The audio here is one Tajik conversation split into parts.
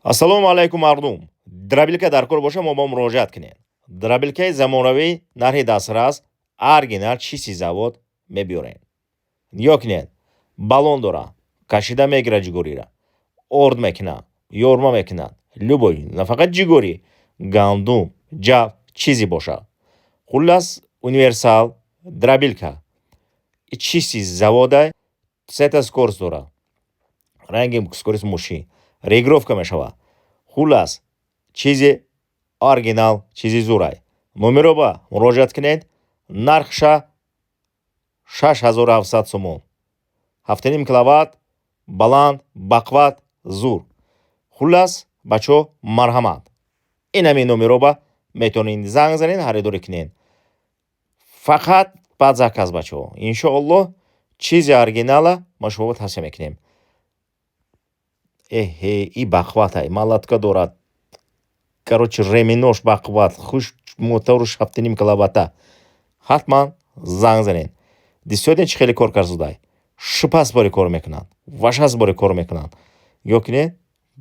Ассалому алайкум мардум. Драбилка дар кор боша мо ба муроҷиат кунед. Драбилкаи замонавӣ нархи дастрас оригинал чиси завод мебиёред. Нигоҳ кунед. Балон дора. Кашида мегира ҷигуриро. Орд мекунад. Ёрма мекунад. Любой, на фақат ҷигури, гандум, ҷав, чизи бошад. Хуллас универсал драбилка. Чиси завода сета скорост дора. Ранги скорост мушин. Регировка мешавад. Хулас чизи оригинал, чизи зурай. Номеро ба муроҷиат кунед. Нархша 6700 сомон. 7.5 киловатт, баланд, бақват, зур. Хулас бачо марҳамат. Ин ҳамин номеро ба метавонед занг занед, харидорӣ кунед. Фақат ба заказ бачо. Иншоаллоҳ чизи оригинала ма шумо тавсия мекунем. И бақватай, малатка дорад. Короче, реминош бақват, хуш моторуш 7.5 киловатта. Ҳатман занг занед. Дисёден чи хеле кор карзудай. Шипас бори кор мекунад. Вашас бори кор мекунад. Ё кине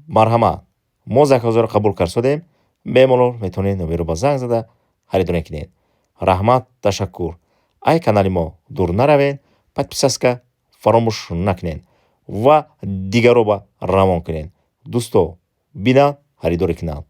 марҳамат. Мо заказоро қабул карсодем. Бемалол метавонед номеро ба занг зада харидорӣ кунед. Раҳмат, ташаккур. Ай канали мо дур наравед, подписаска фаромӯш накунед ва дигарро ба равон кунед. Дӯсто, бинанд, харидорӣ кунанд.